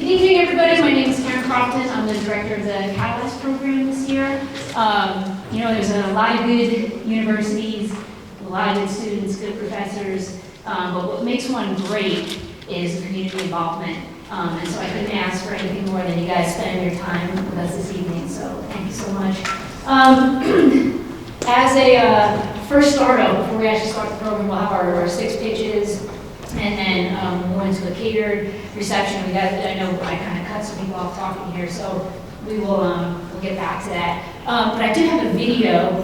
Good evening, everybody. My name is Karen Crofton. I'm the director of the Catalyze program this year. There's a lot of good universities, a lot of good students, good professors, but what makes one great is community involvement. And so I couldn't ask for anything more than you guys spending your time with us this evening, so thank you so much. As a first startup, before we actually start the program, we'll have our 6 pitches, and then we'll go into a catered reception. I know I kind of cut some people off talking here, so we'll get back to that. But I do have a video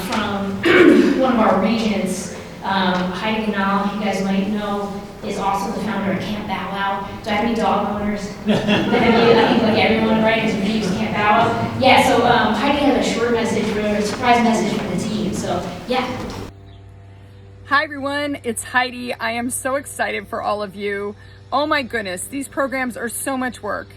from one of our regents, Heidi, you guys might know, is also the founder of Camp Bow Wow. Do I have any dog owners? I think like everyone, right? Because we use Camp Bow Wow. Yeah, so Heidi has a short message, a surprise message from the team. So, yeah. Hi everyone, it's Heidi. I am so excited for all of you. Oh my goodness, these programs are so much work.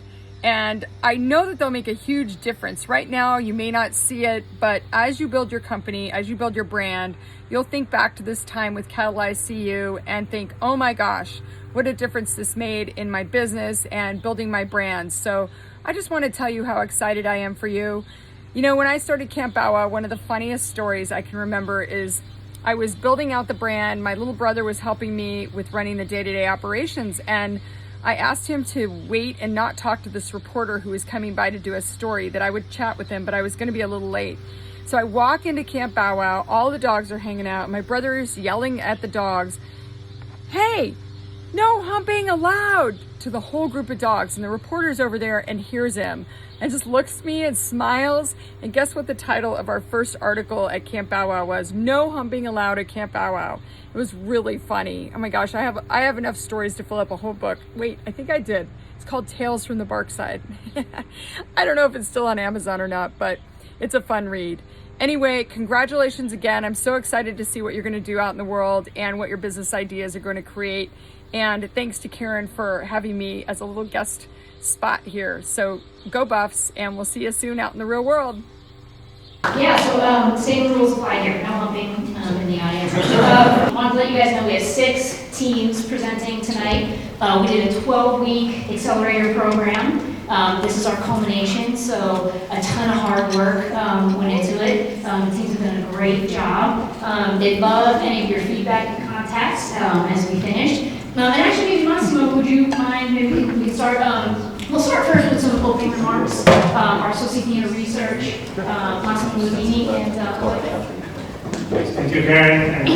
And I know that they'll make a huge difference. Right now, you may not see it, but as you build your company, as you build your brand, you'll think back to this time with Catalyze CU and think, oh my gosh, what a difference this made in my business and building my brand. So I just want to tell you how excited I am for you. You know, when I started Camp Bow Wow, one of the funniest stories I can remember is I was building out the brand. My little brother was helping me with running the day-to-day operations, and I asked him to wait and not talk to this reporter who was coming by to do a story, that I would chat with him, but I was going to be a little late. So I walk into Camp Bow Wow, all the dogs are hanging out. My brother is yelling at the dogs, "Hey, no humping allowed," to the whole group of dogs. And the reporter's over there and hears him and just looks at me and smiles. And guess what the title of our first article at Camp Bow Wow was? No humping allowed at Camp Bow Wow. It was really funny. Oh my gosh, I have enough stories to fill up a whole book. Wait, I think I did. It's called Tales from the Bark Side. I don't know if it's still on Amazon or not, but it's a fun read. Anyway, congratulations again. I'm so excited to see what you're going to do out in the world and what your business ideas are going to create. And thanks to Karen for having me as a little guest spot here. So go Buffs, and we'll see you soon out in the real world. Yeah, so same rules apply here, no humping in the audience. I wanted to let you guys know we have 6 teams presenting tonight. We did a 12-week accelerator program. This is our culmination, so a ton of hard work went into it. The teams have done a great job. They'd love any of your feedback and contacts as we finish. And actually, Massimo, would you mind, maybe we can start, we'll start first with some opening remarks. Our Associate Dean of Research, Massimo Ludini, and Thank you, Karen, and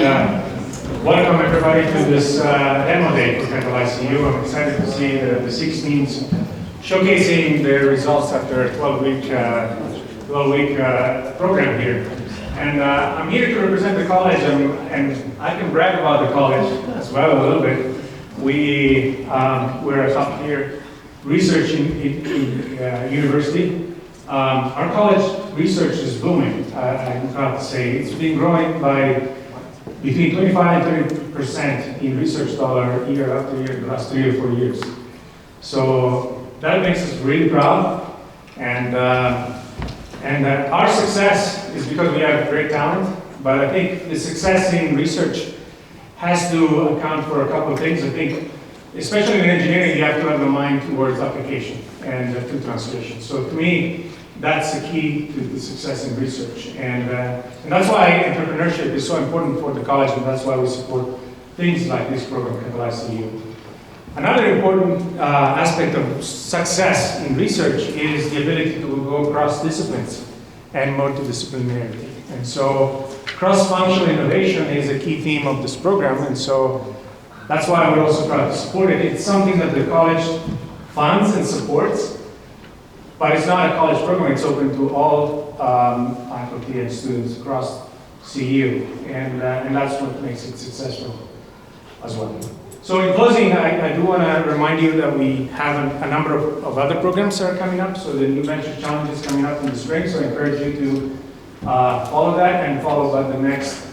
welcome everybody to this demo day for Catalyze CU. I'm excited to see the 6 teams showcasing their results after a 12-week program here. And I'm here to represent the college, and I can brag about the college as well a little bit. We're a top-tier research university. Our college research is booming, I'm proud to say. It's been growing by between 25 and 30% in research dollar year after year, the last 3 or 4 years. So that makes us really proud. And our success is because we have great talent, but I think the success in research has to account for a couple of things. I think, especially in engineering, you have to have a mind towards application and to translation. So to me, that's the key to the success in research. And that's why entrepreneurship is so important for the college, and that's why we support things like this program, Catalyze CU. Another important aspect of success in research is the ability to go across disciplines and multidisciplinarity. And so cross-functional innovation is a key theme of this program, and so that's why we're also proud to support it. It's something that the college funds and supports, but it's not a college program. It's open to all faculty and students across CU, and that's what makes it successful as well. So in closing, I do want to remind you that we have a number of other programs that are coming up. So the New Venture Challenge is coming up in the spring, so I encourage you to follow that and follow the next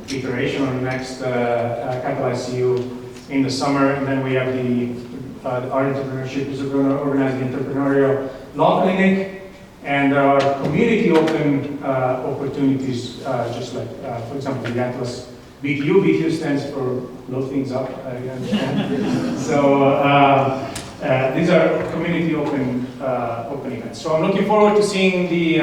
iteration or the next Catalyze CU in the summer. And then we have our entrepreneurship is going to organize the entrepreneurial law clinic, and there are community open opportunities, just like, for example, the Atlas BTU. BTU stands for blow things up, I understand. So These are community open events. So I'm looking forward to seeing the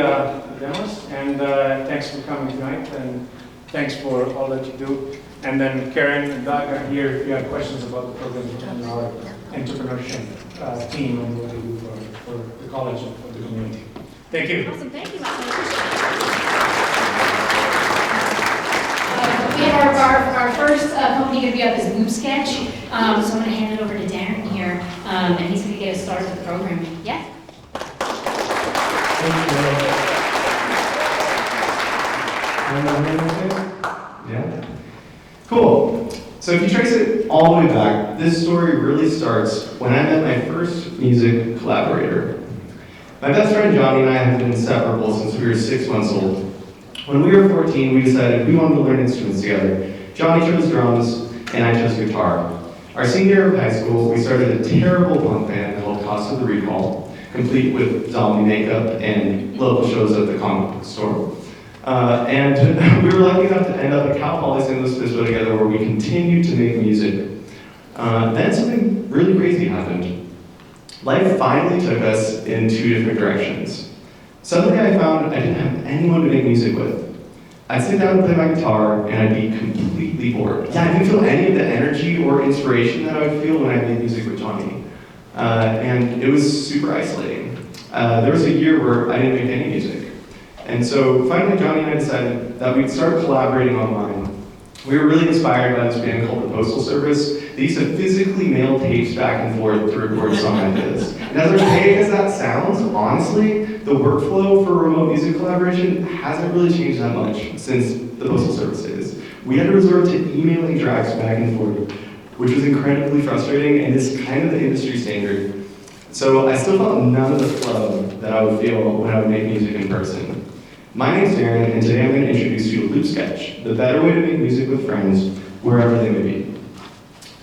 demos, and thanks for coming tonight, and thanks for all that you do. And then Karen and Doug are here if you have questions about the program and our entrepreneurship team and what they do for the college and for the community. Thank you. Awesome, thank you, Matt. We have our first company going to be up is Loop Sketch. So I'm going to hand it over to Darren here, and he's going to get us started with the program. Yeah? Yeah. Cool. So if you trace it all the way back, this story really starts when I met my first music collaborator. My best friend Johnny and I have been inseparable since we were 6 months old. When we were 14, we decided we wanted to learn instruments together. Johnny chose drums, and I chose guitar. Our senior year of high school, we started a terrible punk band called Cost of the Recall, complete with zombie makeup and local shows at the comic book store. And we were lucky enough to end up at Cal Poly San Luis Obispo together, where we continued to make music. Then something really crazy happened. Life finally took us in 2 different directions. Suddenly I found I didn't have anyone to make music with. I'd sit down and play my guitar, and I'd be completely bored. Yeah, I didn't feel any of the energy or inspiration that I would feel when I made music with Johnny. And it was super isolating. There was a year where I didn't make any music. And so finally Johnny and I decided that we'd start collaborating online. We were really inspired by this band called the Postal Service. They used to physically mail tapes back and forth to record song ideas. And as archaic as that sounds, honestly, the workflow for remote music collaboration hasn't really changed that much since the Postal Service days. We had to resort to emailing tracks back and forth, which was incredibly frustrating and is kind of the industry standard. So I still felt none of the flow that I would feel when I would make music in person. My name's Darren, and today I'm going to introduce you to Loop Sketch, the better way to make music with friends, wherever they may be.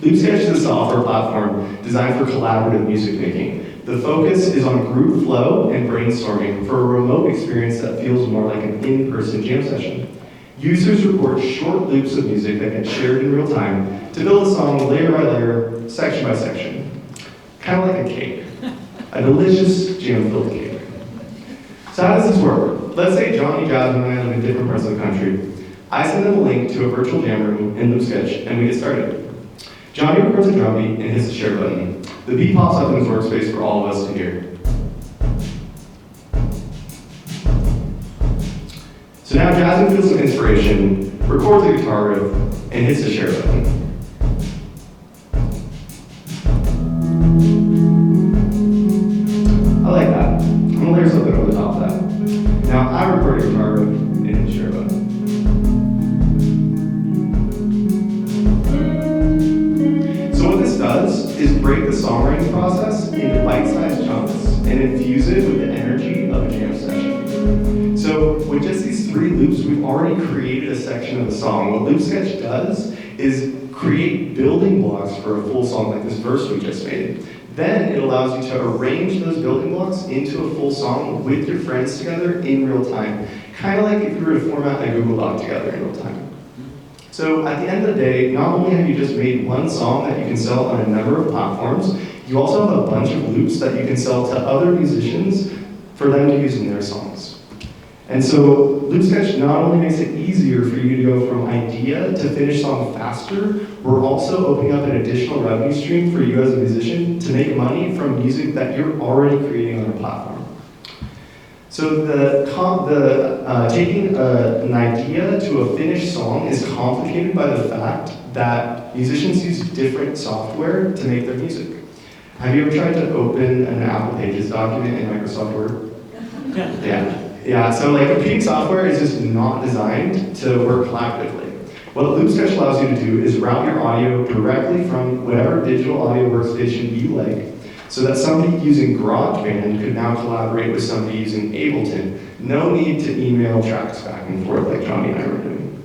Loop Sketch is a software platform designed for collaborative music making. The focus is on group flow and brainstorming for a remote experience that feels more like an in-person jam session. Users record short loops of music that get shared in real time to build a song layer by layer, section by section. Kind of like a cake. A delicious jam-filled cake. So how does this work? Let's say Johnny, Jasmine, and I live in different parts of the country. I send them a link to a virtual jam room in Loop Sketch, and we get started. Johnny records a drum beat and hits the share button. The beat pops up in his workspace for all of us to hear. So now Jasmine feels some inspiration, records a guitar riff, and hits the share button. I like that. I'm gonna layer something over the top of that. Now I record a guitar riff and hit the share button. So what this does is break the songwriting process into bite-sized chunks and infuse it with the energy of a jam session. So with just these 3 loops, we've already created a section of the song. What Loop Sketch does is create building blocks for a full song like this verse we just made. Then it allows you to arrange those building blocks into a full song with your friends together in real time. Kind of like if you were to format a Google Doc together in real time. So at the end of the day, not only have you just made one song that you can sell on a number of platforms, you also have a bunch of loops that you can sell to other musicians for them to use in their songs. And so Loop Sketch not only makes it easier for you to go from idea to finished song faster, we're also opening up an additional revenue stream for you as a musician to make money from music that you're already creating on our platform. So taking an idea to a finished song is complicated by the fact that musicians use different software to make their music. Have you ever tried to open an Apple Pages document in Microsoft Word? Yeah, so like competing software is just not designed to work collaboratively. What Loop Sketch allows you to do is route your audio directly from whatever digital audio workstation you like, so that somebody using GarageBand could now collaborate with somebody using Ableton. No need to email tracks back and forth like Johnny and I were doing.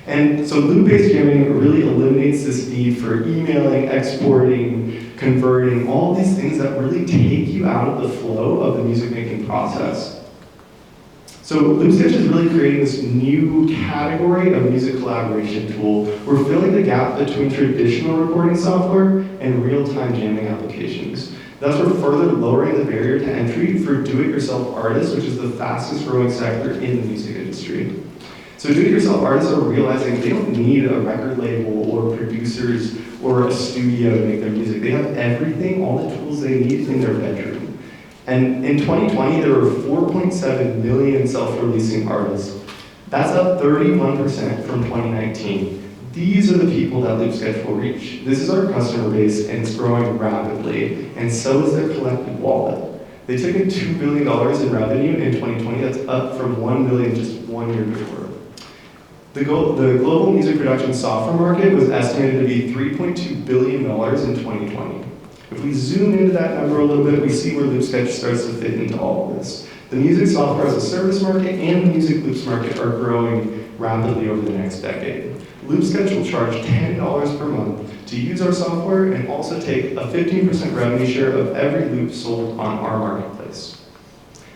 And so loop-based jamming really eliminates this need for emailing, exporting, converting, all these things that really take you out of the flow of the music making process. So LoopSketch is really creating this new category of music collaboration tool. We're filling the gap between traditional recording software and real-time jamming applications. Thus, we're further lowering the barrier to entry for do-it-yourself artists, which is the fastest growing sector in the music industry. So do-it-yourself artists are realizing they don't need a record label or producers or a studio to make their music. They have everything, all the tools they need in their bedroom. And in 2020, there were 4.7 million self-releasing artists. That's up 31% from 2019. These are the people that LoopSketch will reach. This is our customer base, and it's growing rapidly, and so is their collective wallet. They took in $2 billion in revenue in 2020. That's up from $1 billion just 1 year before. The global music production software market was estimated to be $3.2 billion in 2020. If we zoom into that number a little bit, we see where LoopSketch starts to fit into all of this. The music software as a service market and the music loops market are growing rapidly over the next decade. LoopSketch will charge $10 per month to use our software and also take a 15% revenue share of every loop sold on our marketplace.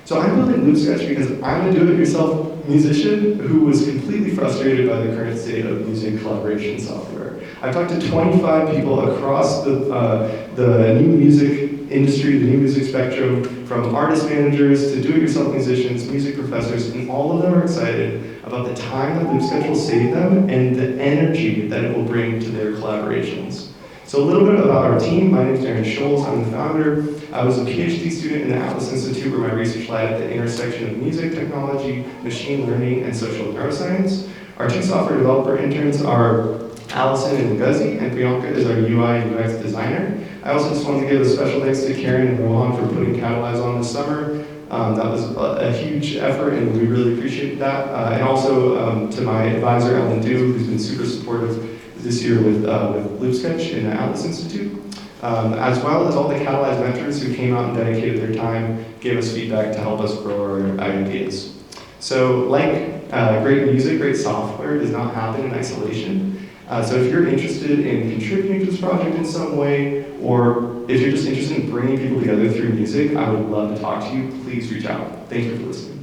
So I'm building LoopSketch because I'm a do-it-yourself musician who was completely frustrated by the current state of music collaboration software. I've talked to 25 people across the new music industry, the new music spectrum, from artist managers to do-it-yourself musicians, music professors, and all of them are excited about the time that LoopSketch will save them and the energy that it will bring to their collaborations. So a little bit about our team. My name is Darren Scholes. I'm the founder. I was a PhD student in the Atlas Institute where my research led at the intersection of music technology, machine learning, and social neuroscience. Our two software developer interns are Allison and Guzzi, and Bianca is our UI and UX designer. I also just wanted to give a special thanks to Karen and Rohan for putting Catalyze on this summer. That was a huge effort, and we really appreciate that. And also to my advisor, Ellen Du, who's been super supportive this year with LoopSketch in the Atlas Institute, as well as all the Catalyze mentors who came out and dedicated their time, gave us feedback to help us grow our ideas. So like great music, great software does not happen in isolation. So if you're interested in contributing to this project in some way, or if you're just interested in bringing people together through music, I would love to talk to you. Please reach out. Thank you for listening.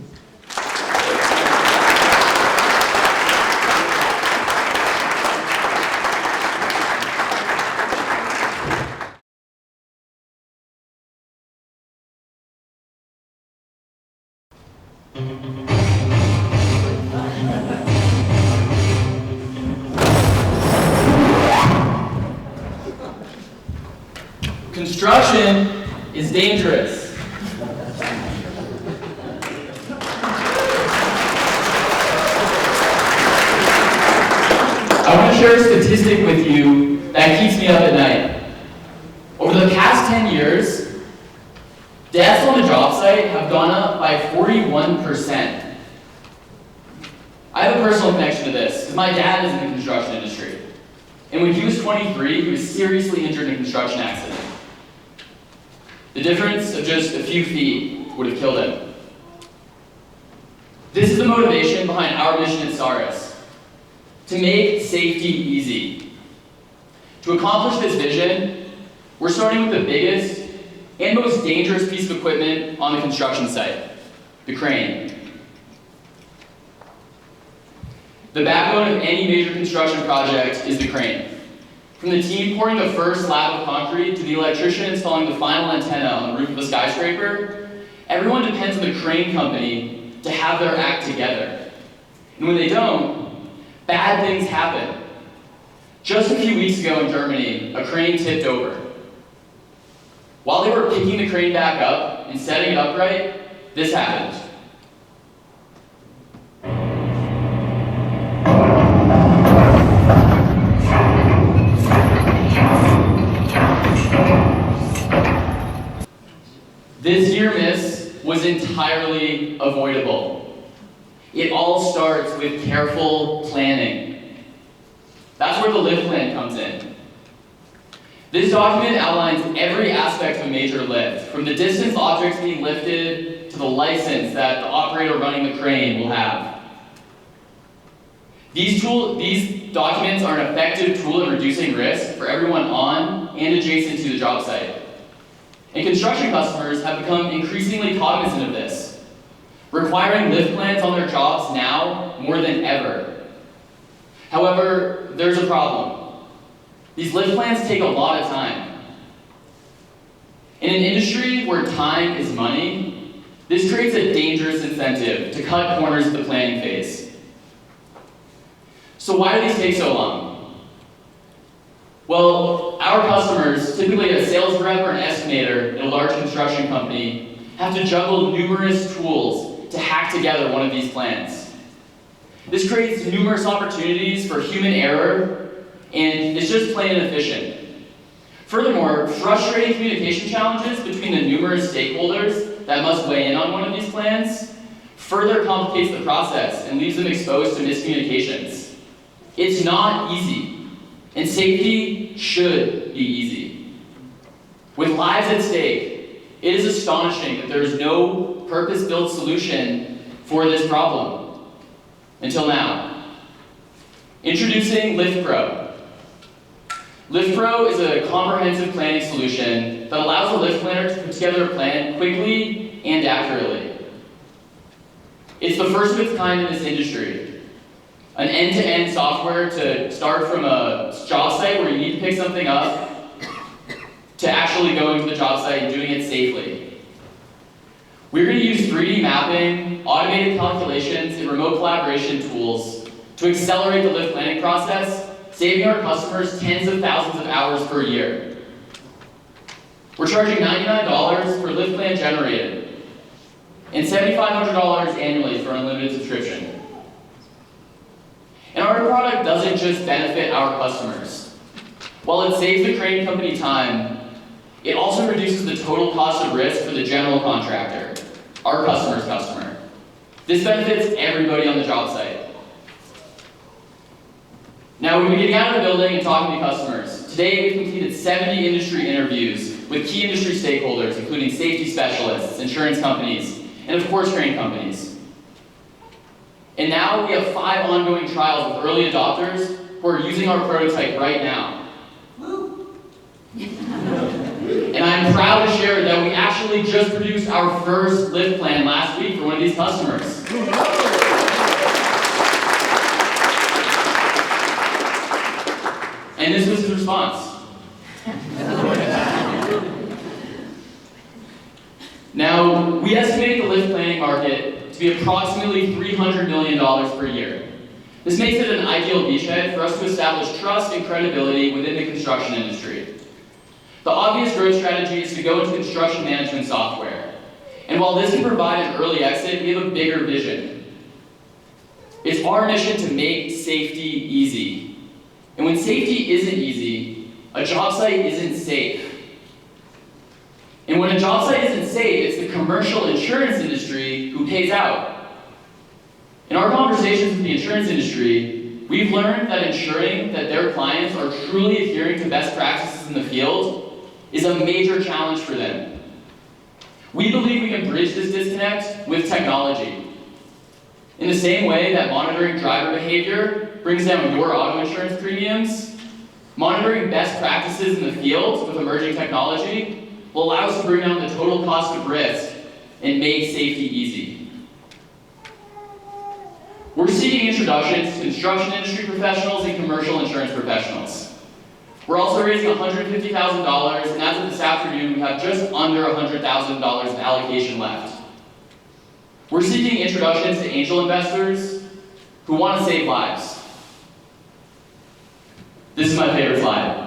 Construction is dangerous. I want to share a statistic with you that keeps me up at night. Over the past 10 years, deaths on the job site have gone up by 41%. I have a personal connection to this, because my dad is in the construction industry. And when he was 23, he was seriously injured in a construction accident. The difference of just a few feet would have killed him. This is the motivation behind our mission at Saris, to make safety easy. To accomplish this vision, we're starting with the biggest and most dangerous piece of equipment on the construction site, the crane. The backbone of any major construction project is the crane. From the team pouring the first slab of concrete to the electrician installing the final antenna on the roof of a skyscraper, everyone depends on the crane company to have their act together. And when they don't, bad things happen. Just a few weeks ago in Germany, a crane tipped over. While they were picking the crane back up and setting it upright, this happened. This near miss was entirely avoidable. It all starts with careful planning. That's where the lift plan comes in. This document outlines every aspect of a major lift, from the distance objects being lifted to the license that the operator running the crane will have. These documents are an effective tool in reducing risk for everyone on and adjacent to the job site. And construction customers have become increasingly cognizant of this. requiring lift plans on their jobs now more than ever. However, there's a problem. These lift plans take a lot of time. In an industry where time is money, this creates a dangerous incentive to cut corners of the planning phase. So why do these take so long? Well, our customers, typically a sales rep or an estimator in a large construction company, have to juggle numerous tools to hack together one of these plans. This creates numerous opportunities for human error, and it's just plain inefficient. Furthermore, frustrating communication challenges between the numerous stakeholders that must weigh in on one of these plans further complicates the process and leaves them exposed to miscommunications. It's not easy, and safety should be easy. With lives at stake, it is astonishing that there is no purpose-built solution for this problem. Until now. Introducing LiftPro. LiftPro is a comprehensive planning solution that allows a lift planner to put together a plan quickly and accurately. It's the first of its kind in this industry. An end-to-end software to start from a job site where you need to pick something up to actually going to the job site and doing it safely. We're going to use 3D mapping, automated calculations, and remote collaboration tools to accelerate the lift planning process, saving our customers tens of thousands of hours per year. We're charging $99 per lift plan generated, and $7,500 annually for unlimited subscription. And our product doesn't just benefit our customers. While it saves the crane company time, it also reduces the total cost of risk for the general contractor, our customer's customer. This benefits everybody on the job site. Now, we've been getting out of the building and talking to customers. Today, we've completed 70 industry interviews with key industry stakeholders, including safety specialists, insurance companies, and of course, crane companies. And now we have 5 ongoing trials with early adopters who are using our prototype right now. And I'm proud to share that we actually just produced our first lift plan last week for one of these customers. And this was his response. Now, we estimate the lift planning market to be approximately $300 million per year. This makes it an ideal beachhead for us to establish trust and credibility within the construction industry. The obvious growth strategy is to go into construction management software. And while this can provide an early exit, we have a bigger vision. It's our mission to make safety easy. And when safety isn't easy, a job site isn't safe. And when a job site isn't safe, it's the commercial insurance industry who pays out. In our conversations with the insurance industry, we've learned that ensuring that their clients are truly adhering to best practices in the field is a major challenge for them. We believe we can bridge this disconnect with technology. In the same way that monitoring driver behavior brings down your auto insurance premiums, monitoring best practices in the field with emerging technology will allow us to bring down the total cost of risk and make safety easy. We're seeking introductions to construction industry professionals and commercial insurance professionals. We're also raising $150,000, and as of this afternoon, we have just under $100,000 in allocation left. We're seeking introductions to angel investors who want to save lives. This is my favorite slide.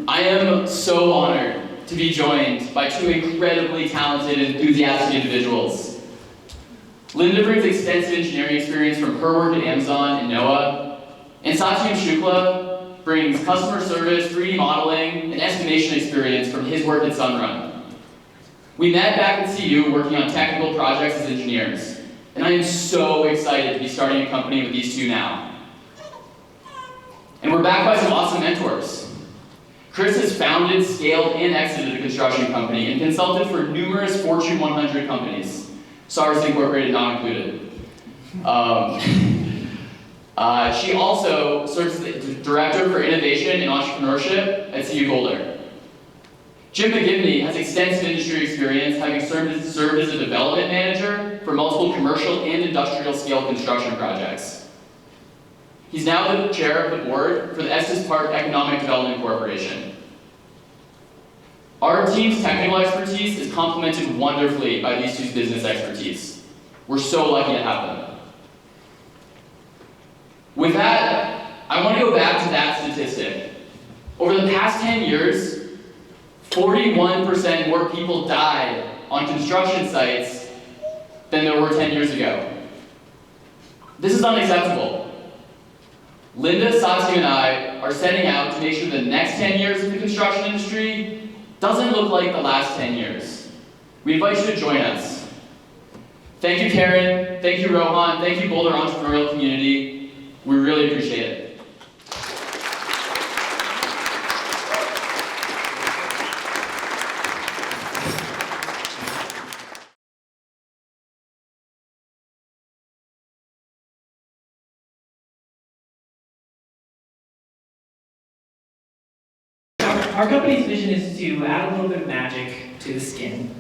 I am so honored to be joined by 2 incredibly talented and enthusiastic individuals. Linda brings extensive engineering experience from her work at Amazon and NOAA, and Satyam Shukla brings customer service, 3D modeling, and estimation experience from his work at Sunrun. We met back at CU working on technical projects as engineers, and I am so excited to be starting a company with these 2 now. And we're backed by some awesome mentors. Chris has founded, scaled, and exited a construction company and consulted for numerous Fortune 100 companies. SARS Incorporated not included. She also serves as the Director for Innovation and Entrepreneurship at CU Boulder. Jim McGivney has extensive industry experience, having served as a development manager for multiple commercial and industrial scale construction projects. He's now the chair of the board for the Estes Park Economic Development Corporation. Our team's technical expertise is complemented wonderfully by these two's business expertise. We're so lucky to have them. With that, I want to go back to that statistic. Over the past 10 years, 41% more people died on construction sites than there were 10 years ago. This is unacceptable. Linda, Satya, and I are setting out to make sure the next 10 years of the construction industry doesn't look like the last 10 years. We invite you to join us. Thank you, Karen. Thank you, Rohan. Thank you, Boulder entrepreneurial community. We really appreciate it. Our company's vision is to add a little bit of magic to the skin.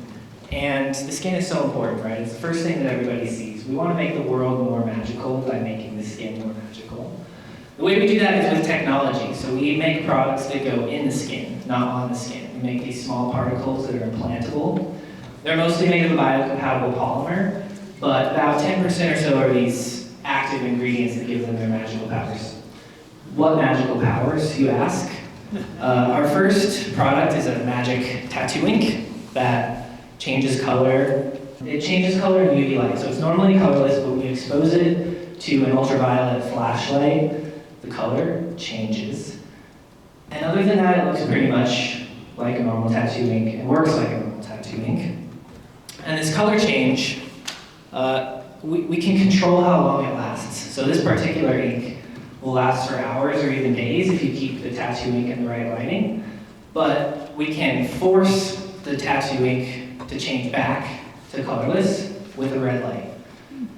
And the skin is so important, right? It's the first thing that everybody sees. We want to make the world more magical by making the skin more magical. The way we do that is with technology. So we make products that go in the skin, not on the skin. We make these small particles that are implantable. They're mostly made of a biocompatible polymer, but about 10% or so are these active ingredients that give them their magical powers. What magical powers, you ask? Our first product is a magic tattoo ink that changes color. It changes color in UV light, so it's normally colorless, but when you expose it to an ultraviolet flashlight, the color changes. And other than that, it looks pretty much like a normal tattoo ink and works like a normal tattoo ink. And this color change, we can control how long it lasts. So this particular ink will last for hours or even days if you keep the tattoo ink in the right lighting. But we can force the tattoo ink to change back to colorless with a red light.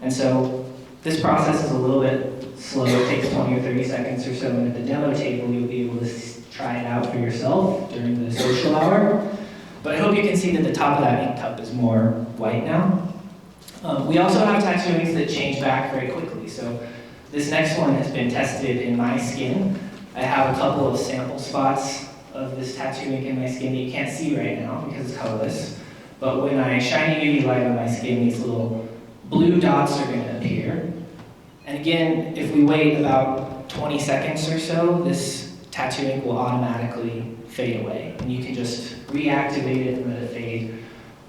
And so this process is a little bit slow. It takes 20 or 30 seconds or so. And at the demo table, you'll be able to try it out for yourself during the social hour. But I hope you can see that the top of that ink cup is more white now. We also have tattoo inks that change back very quickly. So this next one has been tested in my skin. I have a couple of sample spots of this tattoo ink in my skin that you can't see right now because it's colorless. But when I shine a UV light on my skin, these little blue dots are going to appear. And again, if we wait about 20 seconds or so, this tattoo ink will automatically fade away. And you can just reactivate it and let it fade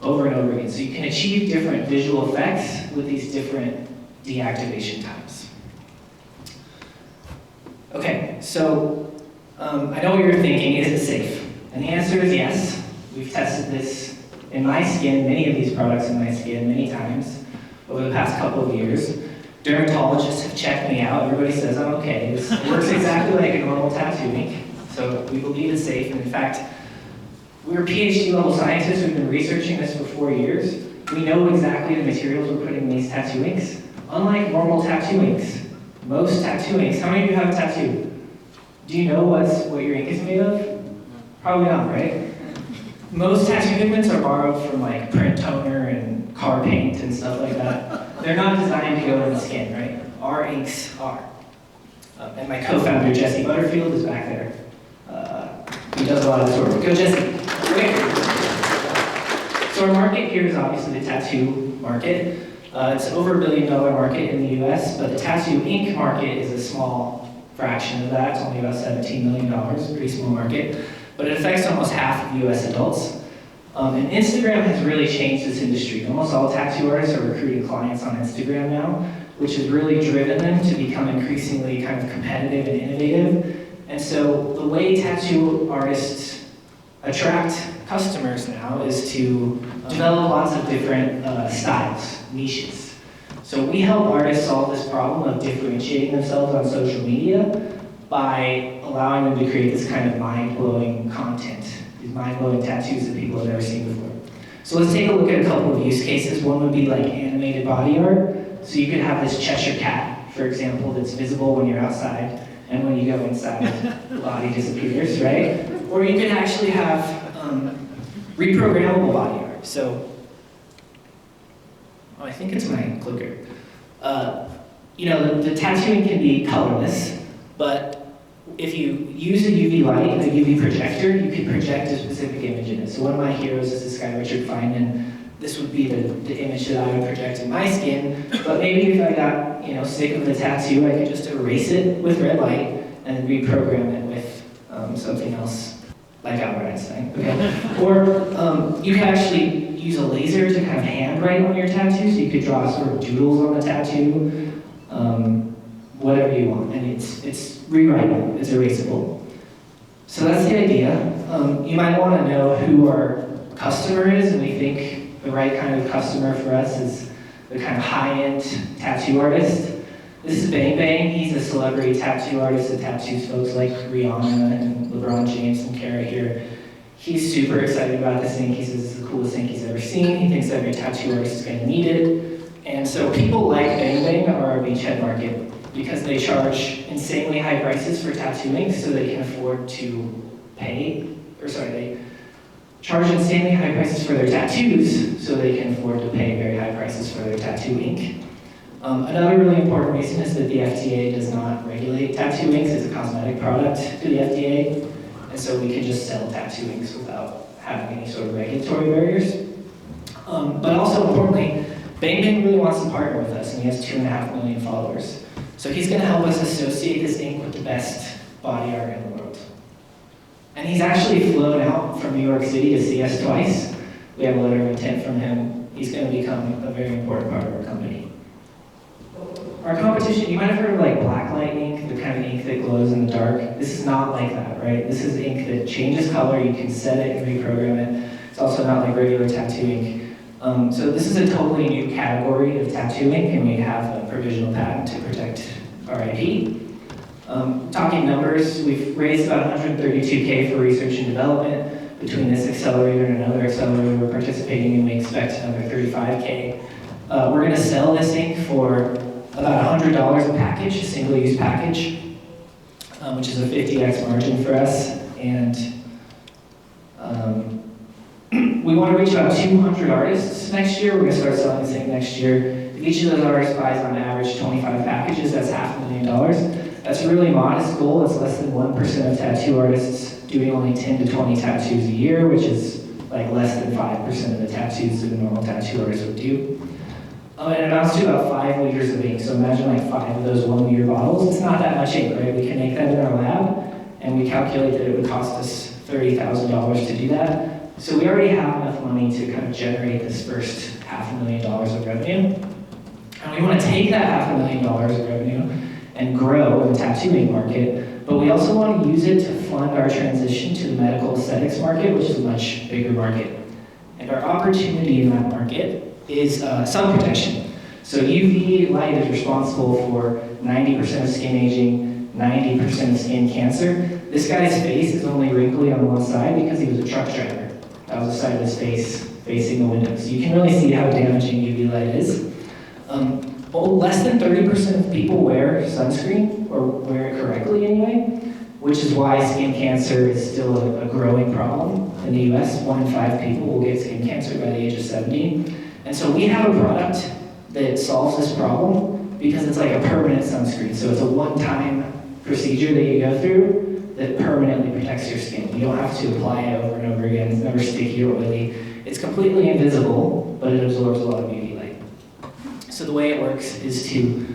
over and over again. So you can achieve different visual effects with these different deactivation times. Okay, so I know what you're thinking, is it safe? And the answer is yes. We've tested this in my skin, many of these products in my skin, many times over the past couple of years. Dermatologists have checked me out. Everybody says I'm okay. This works exactly like a normal tattoo ink. So we believe it's safe. And in fact, we're PhD level scientists. We've been researching this for 4 years. We know exactly the materials we're putting in these tattoo inks. Unlike normal tattoo inks, most tattoo inks, how many of you have a tattoo? Do you know what your ink is made of? Probably not, right? Most tattoo pigments are borrowed from like print toner and car paint and stuff like that. They're not designed to go in the skin, right? Our inks are. And my co-founder, Jesse Butterfield, is back there. He does a lot of this work. Go, Jesse. Okay. So our market here is obviously the tattoo market. It's over $1 billion market in the US, but the tattoo ink market is a small fraction of that. It's only about $17 million, pretty small market. But it affects almost half of US adults. And Instagram has really changed this industry. Almost all tattoo artists are recruiting clients on Instagram now, which has really driven them to become increasingly kind of competitive and innovative. And so the way tattoo artists attract customers now is to develop lots of different styles, niches. So we help artists solve this problem of differentiating themselves on social media by allowing them to create this kind of mind-blowing content, these mind-blowing tattoos that people have never seen before. So let's take a look at a couple of use cases. One would be like animated body art. So you could have this Cheshire cat, for example, that's visible when you're outside, and when you go inside, the body disappears, right? Or you could actually have reprogrammable body art. So, I think it's my clicker. The tattooing can be colorless, but if you use a UV light, a UV projector, you can project a specific image in it. So one of my heroes is this guy, Richard Feynman. This would be the image that I would project in my skin, but maybe if I got sick of the tattoo, I could just erase it with red light and reprogram it with something else, like Albert Einstein. Okay? Or you could actually use a laser to kind of handwrite on your tattoo, so you could draw sort of doodles on the tattoo, whatever you want, and it's rewritable, it's erasable. So that's the idea. You might want to know who our customer is, and we think the right kind of customer for us is the kind of high-end tattoo artist. This is Bang Bang. He's a celebrity tattoo artist that tattoos folks like Rihanna and LeBron James and Kara here. He's super excited about this ink. He says it's the coolest ink he's ever seen. He thinks every tattoo artist is going to need it. And so people like Bang Bang are our beachhead market because they charge insanely high prices for tattoo inks so they can afford to they charge insanely high prices for their tattoos so they can afford to pay very high prices for their tattoo ink. Another really important reason is that the FDA does not regulate tattoo inks as a cosmetic product to the FDA, and so we can just sell tattoo inks without having any sort of regulatory barriers. But also importantly, Bang Bang really wants to partner with us, and he has 2.5 million followers. So he's going to help us associate this ink with the best body art in the world. And he's actually flown out from New York City to see us twice. We have a letter of intent from him. He's going to become a very important part of our company. Our competition, you might have heard of like blacklight ink, the kind of ink that glows in the dark. This is not like that, right? This is ink that changes color. You can set it and reprogram it. It's also not like regular tattoo ink. So this is a totally new category of tattoo ink, and we have a provisional patent to protect our IP. Talking numbers, we've raised about $132K for research and development between this accelerator and another accelerator we're participating in. We expect another $35K. We're going to sell this ink for about $100 a package, a single-use package, which is a 50x margin for us. And we want to reach about 200 artists next year. We're going to start selling this ink next year. If each of those artists buys on average 25 packages, that's $500,000. That's a really modest goal. It's less than 1% of tattoo artists doing only 10 to 20 tattoos a year, which is like less than 5% of the tattoos that a normal tattoo artist would do. And it amounts to about 5 liters of ink. So imagine like 5 of those 1 liter bottles. It's not that much ink, right? We can make that in our lab, and we calculate that it would cost us $30,000 to do that. So we already have enough money to kind of generate this first $500,000 of revenue. And we want to take that $500,000 of revenue and grow in the tattooing market, but we also want to use it to fund our transition to the medical aesthetics market, which is a much bigger market. And our opportunity in that market is sun protection. So UV light is responsible for 90% of skin aging, 90% of skin cancer. This guy's face is only wrinkly on one side because he was a truck driver. That was the side of his face facing the window. So you can really see how damaging UV light is. Less than 30% of people wear sunscreen, or wear it correctly anyway, which is why skin cancer is still a growing problem in the US. 1 in 5 people will get skin cancer by the age of 70. And so we have a product that solves this problem because it's like a permanent sunscreen. So it's a one-time procedure that you go through that permanently protects your skin. You don't have to apply it over and over again. It's never sticky or oily. It's completely invisible, but it absorbs a lot of UV light. So the way it works is to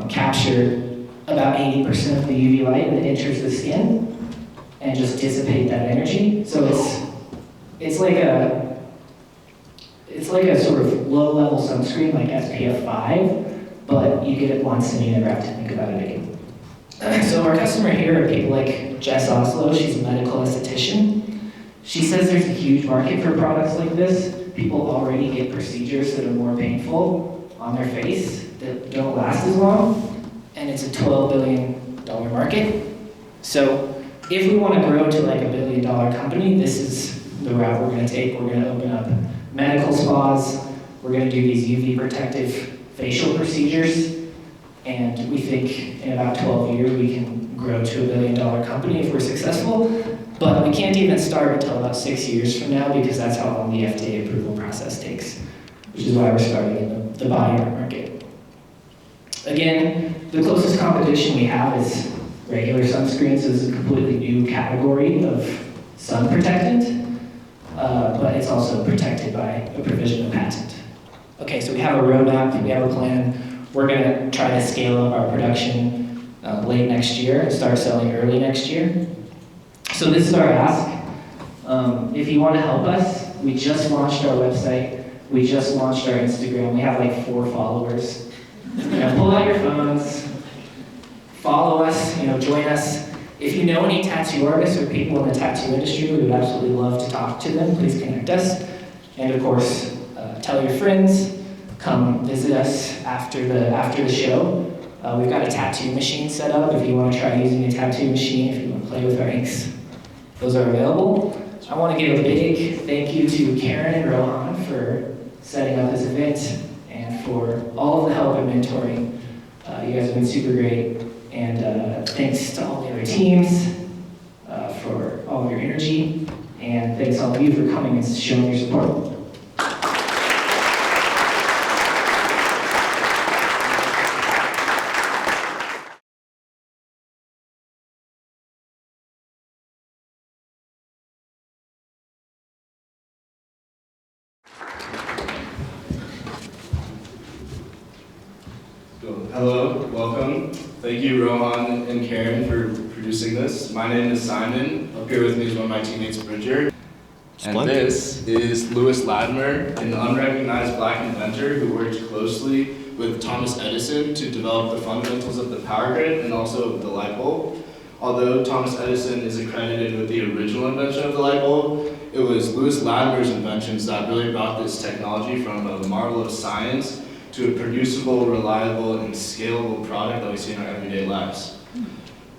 capture about 80% of the UV light that enters the skin and just dissipate that energy. So it's like a sort of low-level sunscreen, like SPF 5, but you get it once and you never have to think about it again. So our customer here are people like Jess Oslo. She's a medical esthetician. She says there's a huge market for products like this. People already get procedures that are more painful on their face that don't last as long, and it's a $12 billion market. So if we want to grow to like $1 billion company, this is the route we're going to take. We're going to open up medical spas. We're going to do these UV protective facial procedures. And we think in about 12 years we can grow to $1 billion company if we're successful. But we can't even start until about 6 years from now because that's how long the FDA approval process takes, which is why we're starting in the body art market. Again, the closest competition we have is regular sunscreens. This is a completely new category of sun protectant, but it's also protected by a provision of patent. Okay, so we have a roadmap, we have a plan. We're gonna try to scale up our production late next year and start selling early next year. So this is our ask. If you wanna help us, we just launched our website. We just launched our Instagram. We have like 4 followers. Pull out your phones, follow us, join us. If you know any tattoo artists or people in the tattoo industry, we would absolutely love to talk to them. Please connect us. And of course, tell your friends, come visit us after the show. We've got a tattoo machine set up if you want to try using a tattoo machine, if you want to play with our inks. Those are available. I want to give a big thank you to Karen and Rohan for setting up this event and for all of the help and mentoring. You guys have been super great. And thanks to all the other teams for all of your energy. And thanks to all of you for coming and showing your support. Hello, welcome. Thank you, Rohan and Karen, for producing this. My name is Simon. Up here with me is one of my teammates, Bridger. And this is Louis Latimer, an unrecognized black inventor who worked closely with Thomas Edison to develop the fundamentals of the power grid and also the light bulb. Although Thomas Edison is accredited with the original invention of the light bulb, it was Louis Latimer's inventions that really brought this technology from a marvel of science to a producible, reliable, and scalable product that we see in our everyday lives.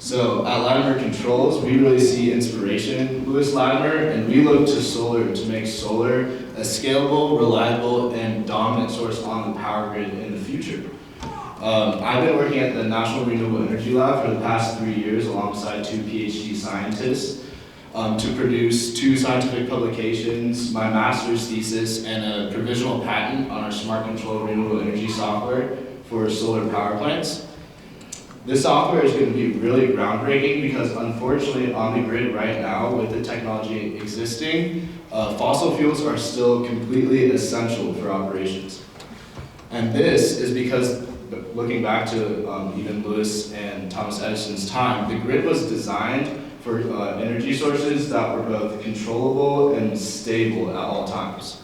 So at Latimer Controls, we really see inspiration in Louis Latimer, and we look to solar to make solar a scalable, reliable, and dominant source on the power grid in the future. I've been working at the National Renewable Energy Lab for the past 3 years alongside 2 PhD scientists to produce 2 scientific publications, my master's thesis, and a provisional patent on our smart control renewable energy software for solar power plants. This software is going to be really groundbreaking because unfortunately on the grid right now with the technology existing, fossil fuels are still completely essential for operations. And this is because, looking back to even Louis and Thomas Edison's time, the grid was designed for energy sources that were both controllable and stable at all times.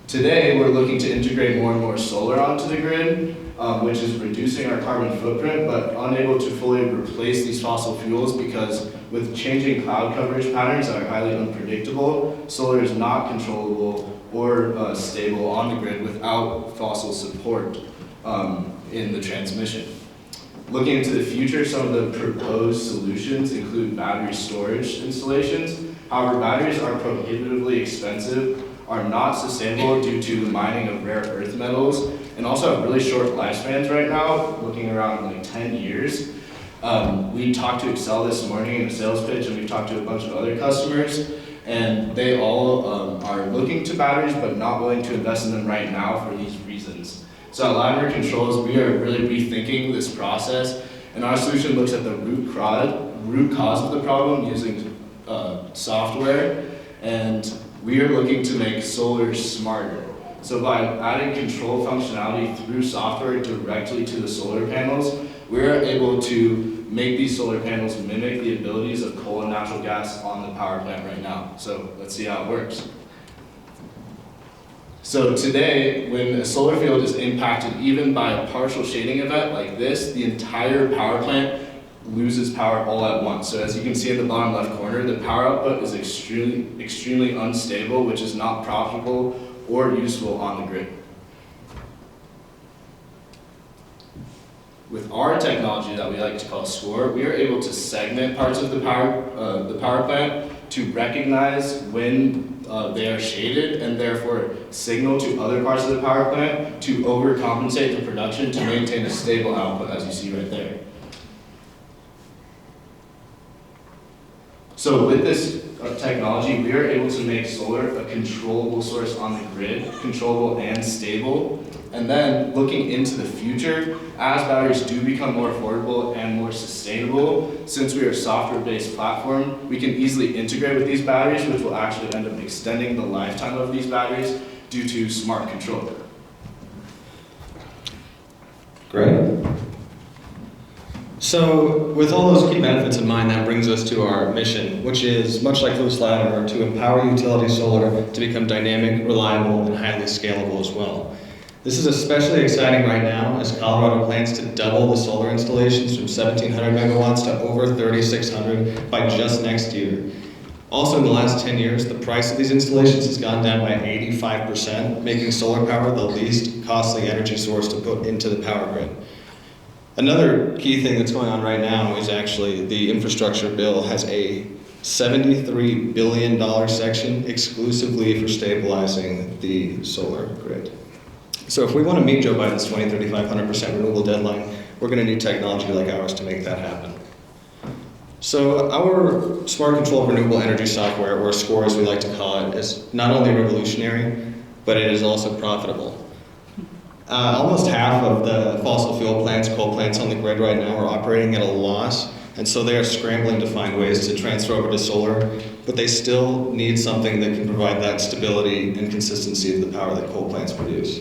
Today, we're looking to integrate more and more solar onto the grid, which is reducing our carbon footprint, but unable to fully replace these fossil fuels because with changing cloud coverage patterns that are highly unpredictable, solar is not controllable or stable on the grid without fossil support in the transmission. Looking into the future, some of the proposed solutions include battery storage installations. However, batteries are prohibitively expensive, are not sustainable due to the mining of rare earth metals, and also have really short lifespans right now, looking around like 10 years. We talked to Excel this morning in a sales pitch, and we talked to a bunch of other customers, and they all are looking to batteries, but not willing to invest in them right now for these reasons. So at Latimer Controls, we are really rethinking this process, and our solution looks at the root cause of the problem using software, and we are looking to make solar smarter. So by adding control functionality through software directly to the solar panels, we're able to make these solar panels mimic the abilities of coal and natural gas on the power plant right now. So let's see how it works. So today, when a solar field is impacted even by a partial shading event like this, the entire power plant loses power all at once. So as you can see in the bottom left corner, the power output is extremely unstable, which is not profitable or useful on the grid. With our technology that we like to call SCORE, we are able to segment parts of the power plant to recognize when they are shaded and therefore signal to other parts of the power plant to overcompensate the production to maintain a stable output, as you see right there. So with this technology, we are able to make solar a controllable source on the grid, controllable and stable. And then looking into the future, as batteries do become more affordable and more sustainable, since we are a software-based platform, we can easily integrate with these batteries, which will actually end up extending the lifetime of these batteries due to smart control. Great. So with all those key benefits in mind, that brings us to our mission, which is, much like Louis Latimer, to empower utility solar to become dynamic, reliable, and highly scalable as well. This is especially exciting right now as Colorado plans to double the solar installations from 1,700 megawatts to over 3,600 by just next year. Also, in the last 10 years, the price of these installations has gone down by 85%, making solar power the least costly energy source to put into the power grid. Another key thing that's going on right now is actually the infrastructure bill has a $73 billion section exclusively for stabilizing the solar grid. So if we want to meet Joe Biden's 2035 100% renewable deadline, we're going to need technology like ours to make that happen. So our Smart Control of Renewable Energy software, or SCORE as we like to call it, is not only revolutionary, but it is also profitable. Almost half of the fossil fuel plants, coal plants on the grid right now are operating at a loss, and so they are scrambling to find ways to transfer over to solar, but they still need something that can provide that stability and consistency of the power that coal plants produce.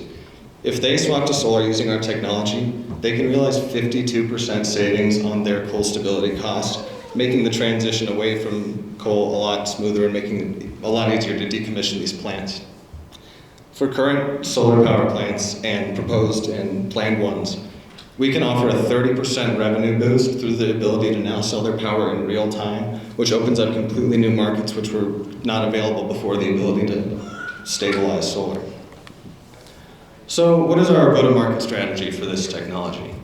If they swap to solar using our technology, they can realize 52% savings on their coal stability cost, making the transition away from coal a lot smoother and making it a lot easier to decommission these plants. For current solar power plants and proposed and planned ones, we can offer a 30% revenue boost through the ability to now sell their power in real time, which opens up completely new markets which were not available before the ability to stabilize solar. So what is our go-to-market strategy for this technology?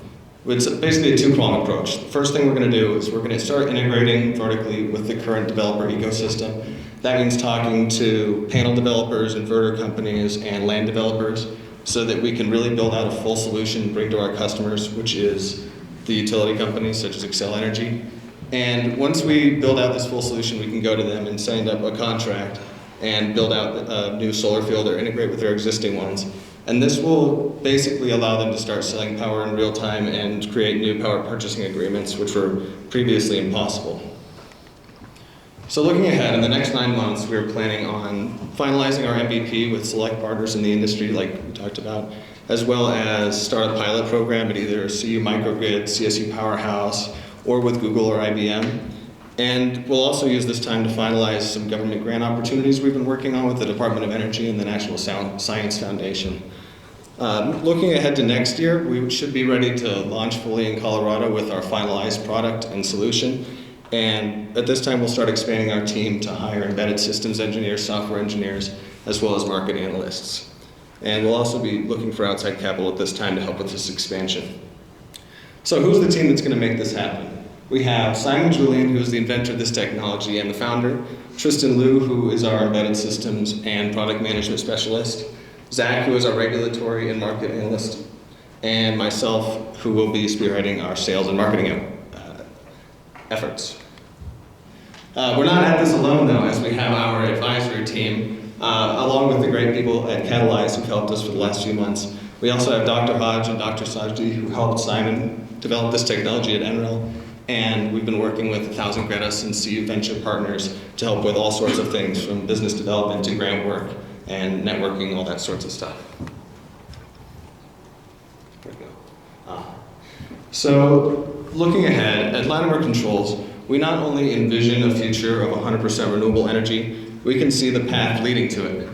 It's basically a two-pronged approach. The first thing we're going to do is we're going to start integrating vertically with the current developer ecosystem. That means talking to panel developers, inverter companies, and land developers so that we can really build out a full solution and bring to our customers, which is the utility companies such as Xcel Energy. And once we build out this full solution, we can go to them and sign up a contract and build out a new solar field or integrate with their existing ones. And this will basically allow them to start selling power in real time and create new power purchasing agreements, which were previously impossible. So looking ahead, in the next 9 months, we're planning on finalizing our MVP with select partners in the industry, like we talked about, as well as start a pilot program at either CU Microgrid, CSU Powerhouse, or with Google or IBM. And we'll also use this time to finalize some government grant opportunities we've been working on with the Department of Energy and the National Science Foundation. Looking ahead to next year, we should be ready to launch fully in Colorado with our finalized product and solution. And at this time, we'll start expanding our team to hire embedded systems engineers, software engineers, as well as market analysts. And we'll also be looking for outside capital at this time to help with this expansion. So who's the team that's going to make this happen? We have Simon Julian, who is the inventor of this technology and the founder, Tristan Liu, who is our embedded systems and product management specialist, Zach, who is our regulatory and market analyst, and myself, who will be spearheading our sales and marketing efforts. We're not at this alone, though, as we have our advisory team, along with the great people at Catalyze who've helped us for the last few months. We also have Dr. Hodge and Dr. Sajdi, who helped Simon develop this technology at NREL. And we've been working with 1000 Greta and CU Venture partners to help with all sorts of things, from business development to grant work and networking, all that sorts of stuff. There we go. So looking ahead, at Latimer Controls, we not only envision a future of 100% renewable energy, we can see the path leading to it.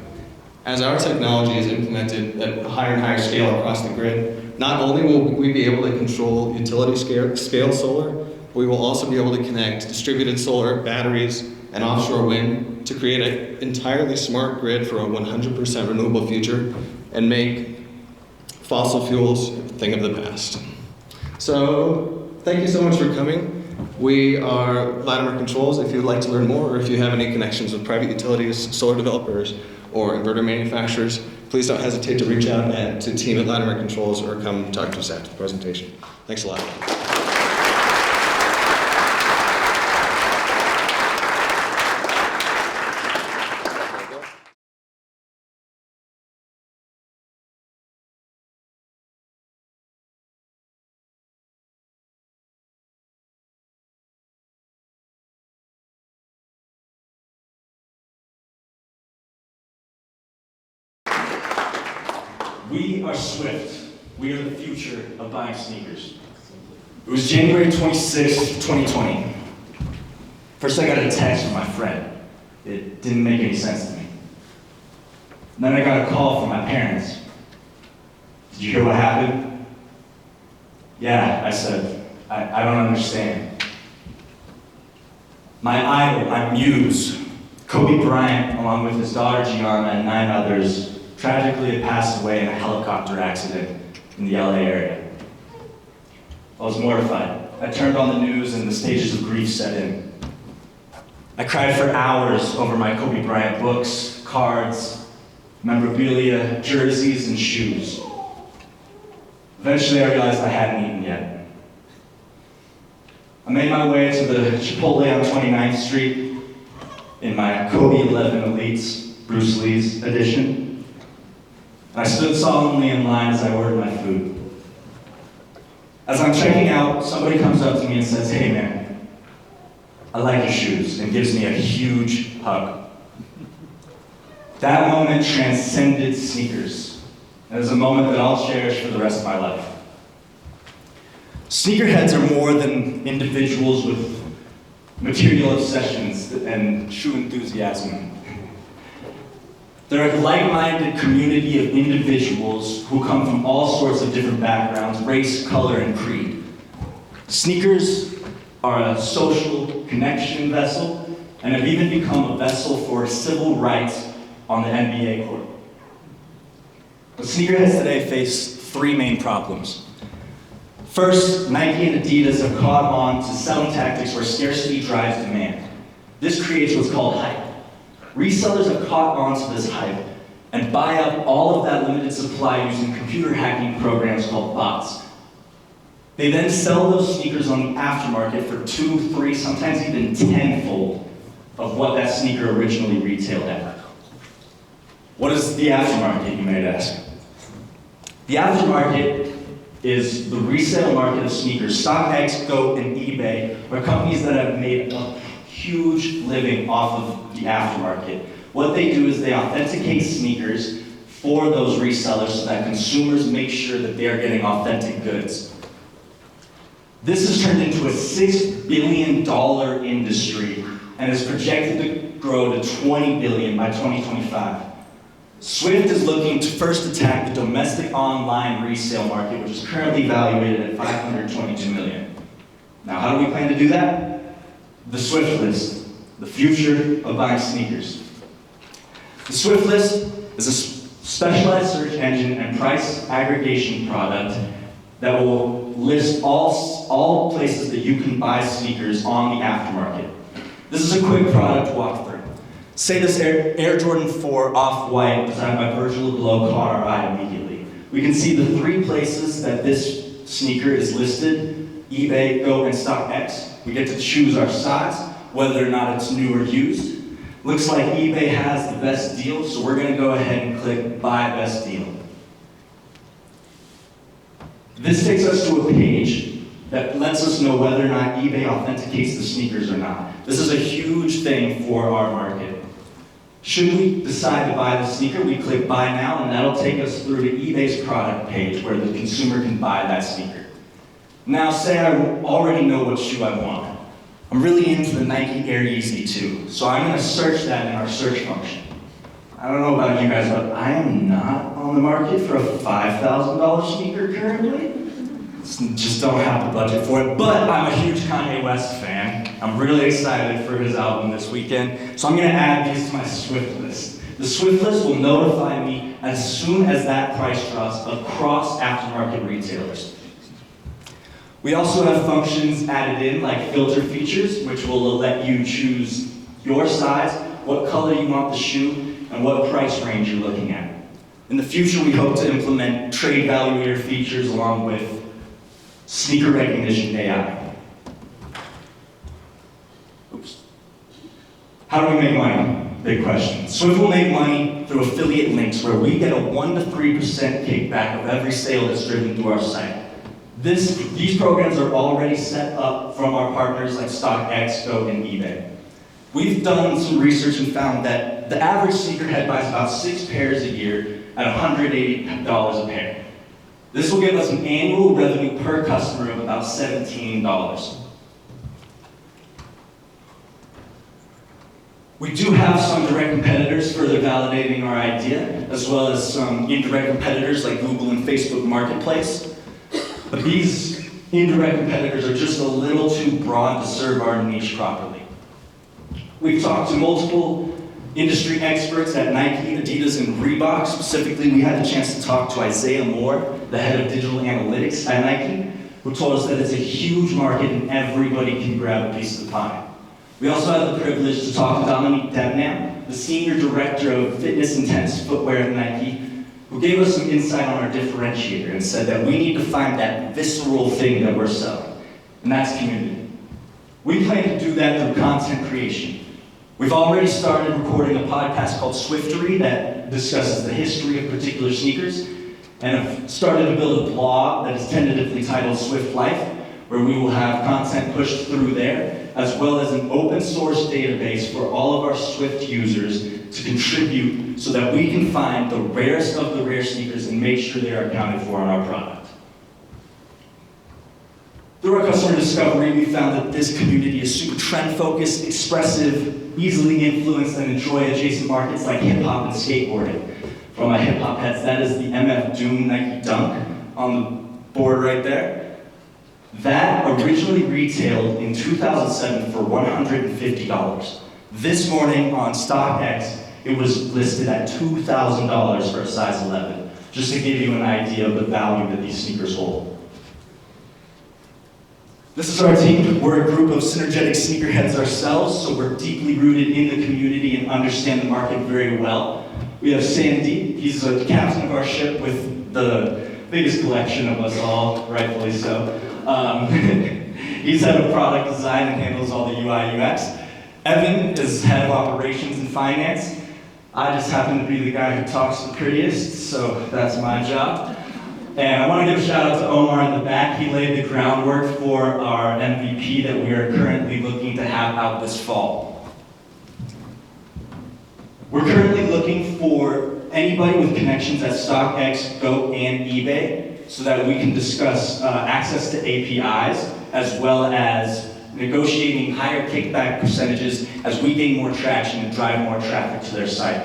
As our technology is implemented at a higher and higher scale across the grid, not only will we be able to control utility scale solar, we will also be able to connect distributed solar, batteries, and offshore wind to create an entirely smart grid for a 100% renewable future and make fossil fuels a thing of the past. So, thank you so much for coming. We are Latimer Controls. If you'd like to learn more, or if you have any connections with private utilities, solar developers, or inverter manufacturers, please don't hesitate to reach out to team at Latimer Controls or come talk to us after the presentation. Thanks a lot. We are Swift. We are the future of buying sneakers. It was January 26th, 2020. First I got a text from my friend. It didn't make any sense to me. And then I got a call from my parents. Did you hear what happened? Yeah, I said, I don't understand. My idol, my muse, Kobe Bryant, along with his daughter Gianna and 9 others, tragically had passed away in a helicopter accident in the LA area. I was mortified. I turned on the news and the stages of grief set in. I cried for hours over my Kobe Bryant books, cards, memorabilia, jerseys, and shoes. Eventually I realized I hadn't eaten yet. I made my way to the Chipotle on 29th Street in my Kobe 11 Elites, Bruce Lee's edition. And I stood solemnly in line as I ordered my food. As I'm checking out, somebody comes up to me and says, "Hey man, I like your shoes," and gives me a huge hug. That moment transcended sneakers. It is a moment that I'll cherish for the rest of my life. Sneakerheads are more than individuals with material obsessions and true enthusiasm. They're a like-minded community of individuals who come from all sorts of different backgrounds, race, color, and creed. Sneakers are a social connection vessel and have even become a vessel for civil rights on the NBA court. But sneakerheads today face 3 main problems. First, Nike and Adidas have caught on to selling tactics where scarcity drives demand. This creates what's called hype. Resellers have caught on to this hype and buy up all of that limited supply using computer hacking programs called bots. They then sell those sneakers on the aftermarket for 2, 3, sometimes even 10-fold of what that sneaker originally retailed at. What is the aftermarket, you might ask? The aftermarket is the resale market of sneakers. StockX, GOAT, and eBay are companies that have made a huge living off of the aftermarket. What they do is they authenticate sneakers for those resellers so that consumers make sure that they are getting authentic goods. This has turned into a $6 billion industry and is projected to grow to $20 billion by 2025. Swift is looking to first attack the domestic online resale market, which is currently valuated at $522 million. Now, how do we plan to do that? The Swift List, the future of buying sneakers. The Swift List is a specialized search engine and price aggregation product that will list all places that you can buy sneakers on the aftermarket. This is a quick product walkthrough. Say this Air Jordan 4 Off-White designed by Virgil Abloh caught our eye immediately. We can see the 3 places that this sneaker is listed: eBay, GOAT, and StockX. We get to choose our size, whether or not it's new or used. Looks like eBay has the best deal, so we're gonna go ahead and click Buy Best Deal. This takes us to a page that lets us know whether or not eBay authenticates the sneakers or not. This is a huge thing for our market. Should we decide to buy the sneaker, we click Buy Now, and that'll take us through to eBay's product page where the consumer can buy that sneaker. Now, say I already know what shoe I want. I'm really into the Nike Air Yeezy 2, so I'm gonna search that in our search function. I don't know about you guys, but I am not on the market for a $5,000 sneaker currently. Just don't have the budget for it, but I'm a huge Kanye West fan. I'm really excited for his album this weekend, so I'm gonna add these to my Swift List. The Swift List will notify me as soon as that price drops across aftermarket retailers. We also have functions added in like filter features, which will let you choose your size, what color you want the shoe, and what price range you're looking at. In the future, we hope to implement trade valuator features along with sneaker recognition AI. Oops. How do we make money? Big question. Swift will make money through affiliate links where we get a 1 to 3% kickback of every sale that's driven through our site. These programs are already set up from our partners like StockX, GOAT, and eBay. We've done some research and found that that the average sneakerhead buys about 6 pairs a year at $180 a pair. This will give us an annual revenue per customer of about $17. We do have some direct competitors further validating our idea, as well as some indirect competitors like Google and Facebook Marketplace. But these indirect competitors are just a little too broad to serve our niche properly. We've talked to multiple industry experts at Nike, Adidas, and Reebok. Specifically, we had the chance to talk to Isaiah Moore, the head of digital analytics at Nike, who told us that it's a huge market and everybody can grab a piece of the pie. We also had the privilege to talk to Dominique Debnam, the senior director of fitness and tennis footwear at Nike, who gave us some insight on our differentiator and said that we need to find that visceral thing that we're selling, and that's community. We plan to do that through content creation. We've already started recording a podcast called Swiftery that discusses the history of particular sneakers, and have started to build a blog that is tentatively titled Swift Life, where we will have content pushed through there, as well as an open source database for all of our Swift users to contribute so that we can find the rarest of the rare sneakers and make sure they are accounted for in our product. Through our customer discovery, we found that this community is super trend-focused, expressive, easily influenced, and enjoy adjacent markets like hip-hop and skateboarding. For my hip-hop heads, that is the MF Doom Nike Dunk on the board right there. That originally retailed in 2007 for $150. This morning on StockX, it was listed at $2,000 for a size 11, just to give you an idea of the value that these sneakers hold. This is our team. We're a group of synergetic sneakerheads ourselves, so we're deeply rooted in the community and understand the market very well. We have Sandy. He's the captain of our ship with the biggest collection of us all, rightfully so. He's head of product design and handles all the UI UX. Evan is head of operations and finance. I just happen to be the guy who talks the prettiest, so that's my job. And I want to give a shout out to Omar in the back. He laid the groundwork for our MVP that we are currently looking to have out this fall. We're currently looking for anybody with connections at StockX, Go, and eBay so that we can discuss access to APIs as well as negotiating higher kickback percentages as we gain more traction and drive more traffic to their site.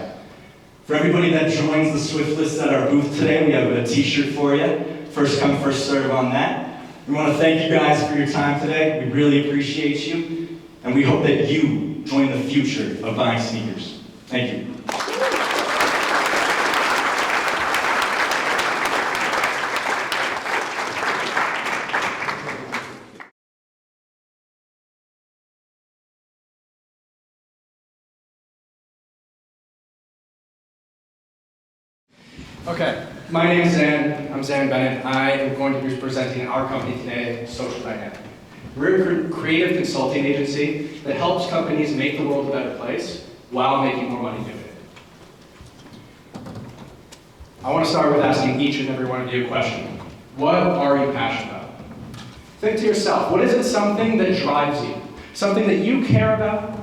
For everybody that joins the Swift list at our booth today, we have a t-shirt for you. First come, first serve on that. We want to thank you guys for your time today. We really appreciate you. And we hope that you join the future of buying sneakers. Thank you. Okay, my name is Zan. I'm Zan Bennett. I am going to be presenting our company today, Social Dynamic. We're a creative consulting agency that helps companies make the world a better place while making more money doing it. I want to start with asking each and every one of you a question. What are you passionate about? Think to yourself, what is it something that drives you? Something that you care about,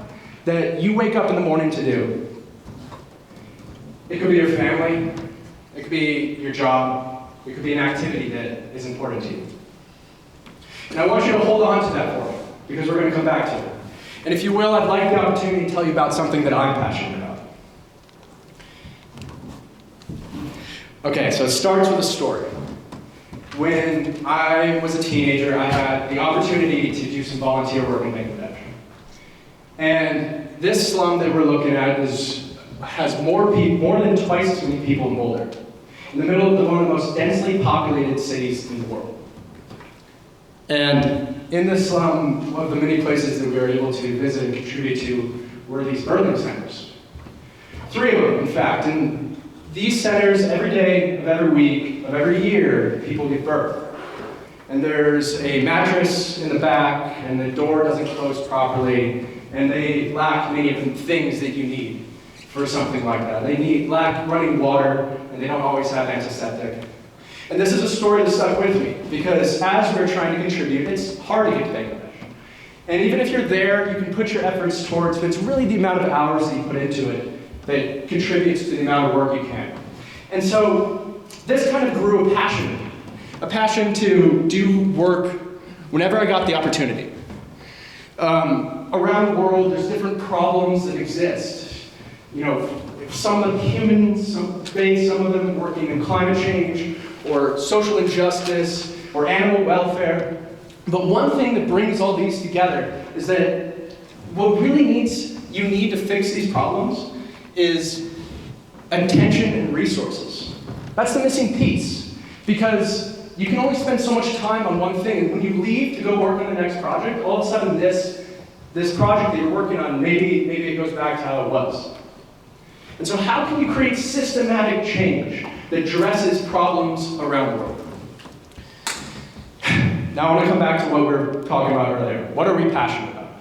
that you wake up in the morning to do? It could be your family. It could be your job. It could be an activity that is important to you. And I want you to hold on to that for me, because we're going to come back to it. And if you will, I'd like the opportunity to tell you about something that I'm passionate about. Okay, so it starts with a story. When I was a teenager, I had the opportunity to do some volunteer work in Bangladesh. And this slum that we're looking at has more than twice as many people in Boulder, in the middle of one of the most densely populated cities in the world. And in this slum, one of the many places that we were able to visit and contribute to were these birthing centers. 3 of them, in fact. And these centers, every day of every week, of every year, people give birth. And there's a mattress in the back, and the door doesn't close properly, and they lack many of the things that you need for something like that. They lack running water, and they don't always have antiseptic. And this is a story that stuck with me, because as we're trying to contribute, it's hard to get to Bangladesh. And even if you're there, you can put your efforts towards, but it's really the amount of hours that you put into it that contributes to the amount of work you can. And so this kind of grew a passion to do work whenever I got the opportunity. Around the world, there's different problems that exist. You know, some of them humans face, some of them working in climate change, or social injustice, or animal welfare. But one thing that brings all these together is that what really you need to fix these problems is attention and resources. That's the missing piece, because you can only spend so much time on one thing, and when you leave to go work on the next project, all of a sudden this project that you're working on, maybe it goes back to how it was. And so how can you create systematic change that addresses problems around the world? Now I want to come back to what we were talking about earlier. What are we passionate about?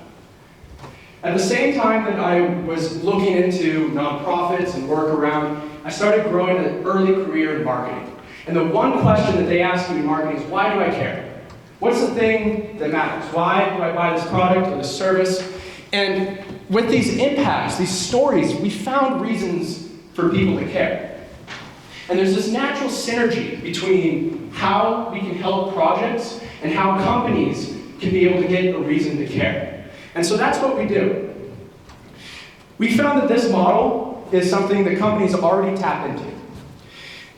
At the same time that I was looking into nonprofits and work around, I started growing an early career in marketing. And the one question that they ask you in marketing is, why do I care? What's the thing that matters? Why do I buy this product or this service? And with these impacts, these stories, we found reasons for people to care. And there's this natural synergy between how we can help projects and how companies can be able to get a reason to care. And so that's what we do. We found that this model is something that companies already tap into.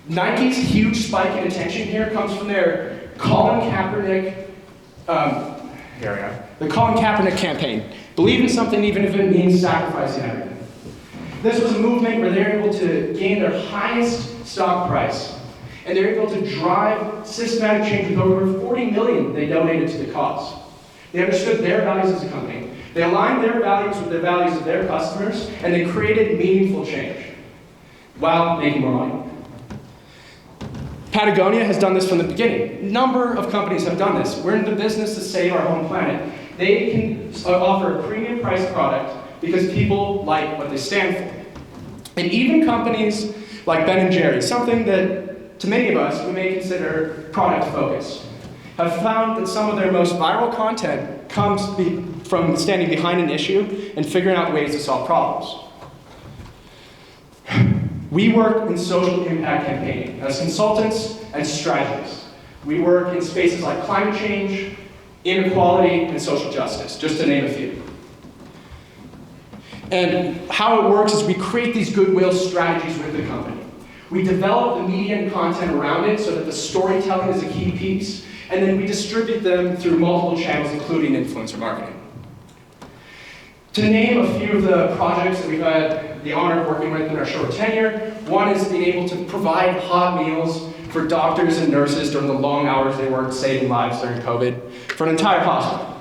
Nike's huge spike in attention here comes from their Colin Kaepernick, the Colin Kaepernick campaign. Believe in something even if it means sacrificing everything. This was a movement where they're able to gain their highest stock price, and they're able to drive systematic change with over 40 million they donated to the cause. They understood their values as a company. They aligned their values with the values of their customers, and they created meaningful change while making more money. Patagonia has done this from the beginning. A number of companies have done this. We're in the business to save our home planet. They can offer a premium priced product because people like what they stand for. And even companies like Ben & Jerry's, something that to many of us we may consider product focus, have found that some of their most viral content comes from standing behind an issue and figuring out ways to solve problems. We work in social impact campaigning as consultants and strategists. We work in spaces like climate change, inequality, and social justice, just to name a few. And how it works is we create these goodwill strategies with the company. We develop the media and content around it so that the storytelling is a key piece, and then we distribute them through multiple channels, including influencer marketing. To name a few of the projects that we've had the honor of working with in our short tenure, one is being able to provide hot meals for doctors and nurses during the long hours they worked saving lives during COVID for an entire hospital.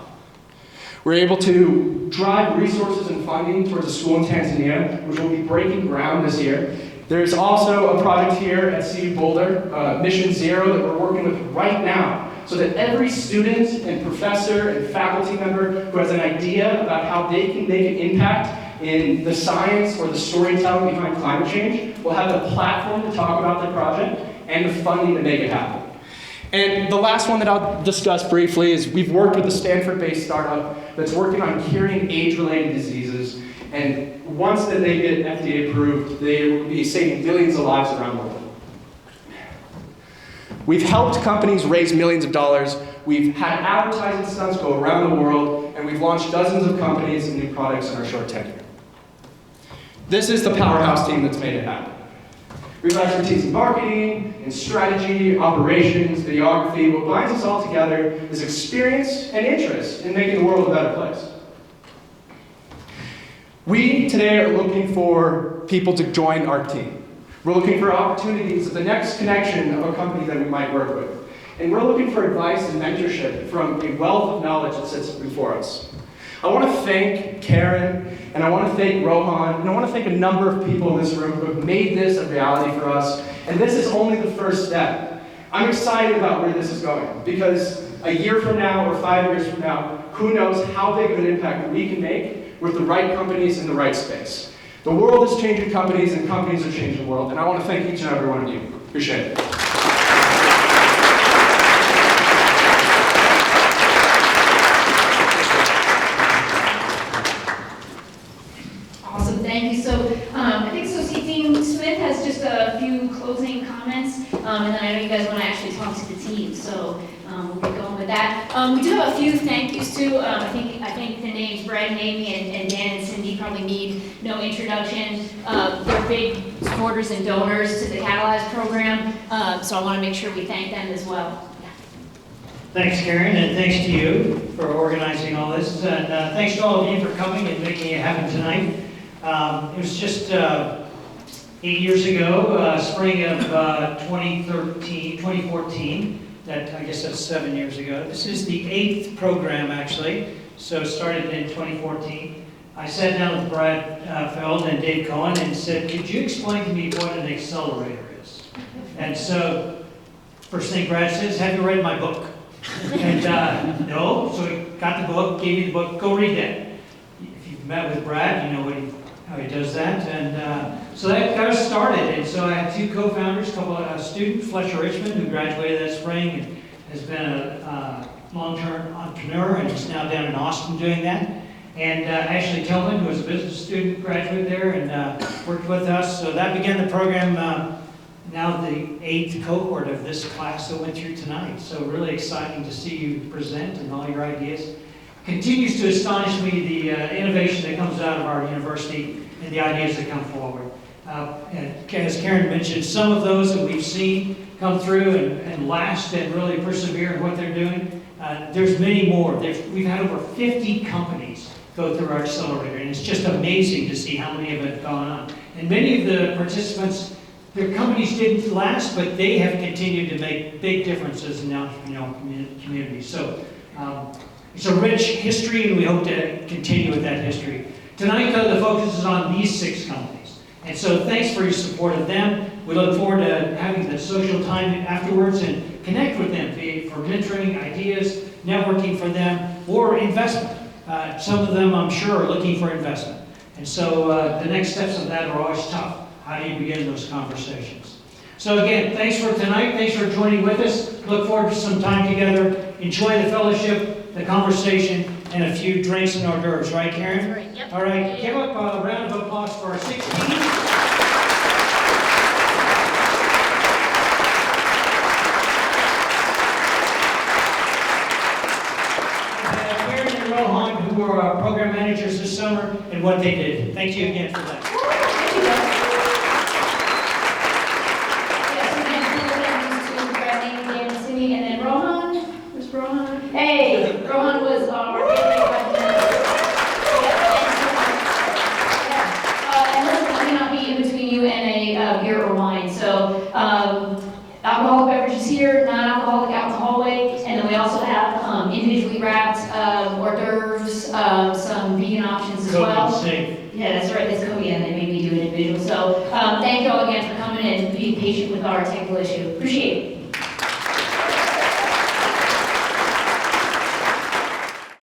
We're able to drive resources and funding towards a school in Tanzania, which will be breaking ground this year. There's also a project here at CU Boulder, Mission Zero, that we're working with right now, so that every student and professor and faculty member who has an idea about how they can make an impact in the science or the storytelling behind climate change will have the platform to talk about their project and the funding to make it happen. And the last one that I'll discuss briefly is we've worked with a Stanford-based startup that's working on curing age-related diseases. And once that they get FDA approved, they will be saving millions of lives around the world. We've helped companies raise millions of dollars. We've had advertising stunts go around the world, and we've launched dozens of companies and new products in our short tenure. This is the powerhouse team that's made it happen. We've got expertise in marketing, in strategy, operations, videography. What binds us all together is experience and interest in making the world a better place. We today are looking for people to join our team. We're looking for opportunities at the next connection of a company that we might work with. And we're looking for advice and mentorship from a wealth of knowledge that sits before us. I want to thank Karen, and I want to thank Rohan, and I want to thank a number of people in this room who have made this a reality for us. And this is only the first step. I'm excited about where this is going, because a year from now or 5 years from now, who knows how big of an impact that we can make with the right companies in the right space. The world is changing companies, and companies are changing the world, and I want to thank each and every one of you. Appreciate it. Awesome, thank you. So I think comments, and then I know you guys want to actually talk to the team, so we'll get going with that. We do have a few thank yous too. I think the names Brad, Amy, and Dan and Cindy probably need no introduction. They're big supporters and donors to the Catalyze program, so I want to make sure we thank them as well. Thanks, Karen, and thanks to you for organizing all this. And thanks to all of you for coming and making it happen tonight. It was just 8 years ago, spring of 2014, that I guess that's 7 years ago. This is the 8th program, actually, so it started in 2014. I sat down with Brad Feld and Dave Cohen and said, could you explain to me what an accelerator is? And so, first thing Brad says, have you read my book? And no, so he got the book, gave me the book, go read that. If you've met with Brad, you know how he does that. And so that got us started. And so I had two co-founders, a couple of students, Fletcher Richmond, who graduated that spring and has been a long-term entrepreneur and is now down in Austin doing that. And Ashley Tillman, who was a business student, graduated there and worked with us. So that began the program, now the 8th cohort of this class that went through tonight. So really exciting to see you present and all your ideas. Continues to astonish me the innovation that comes out of our university and the ideas that come forward. And as Karen mentioned, some of those that we've seen come through and last and really persevere in what they're doing. There's many more. We've had over 50 companies go through our accelerator, and it's just amazing to see how many have gone on. And many of the participants, their companies didn't last, but they have continued to make big differences in the entrepreneurial community. So it's a rich history, and we hope to continue with that history. Tonight, though, the focus is on these 6 companies. And so thanks for your support of them. We look forward to having the social time afterwards and connect with them, be it for mentoring, ideas, networking for them, or investment. Some of them, I'm sure, are looking for investment. And so the next steps of that are always tough. How do you begin those conversations? So again, thanks for tonight. Thanks for joining with us. Look forward to some time together. Enjoy the fellowship, the conversation, and a few drinks and hors d'oeuvres. Right, Karen? Right, yep. All right, give up a round of applause for our 16. Karen and Rohan, who were our program managers this summer, and what they did. Thank you again for that. Thank you, guys. And then Rohan, where's Rohan? Hey, Rohan was our favorite question. And listen, I cannot be in between you and a beer or wine. So alcoholic beverages here, non-alcoholic out in the hallway, and then we also have individually wrapped hors d'oeuvres, some vegan options as well. Safe. Yeah, that's right. That's COVID, and they made me do it individual. So thank you all again for coming and being patient with our technical issue. Appreciate it.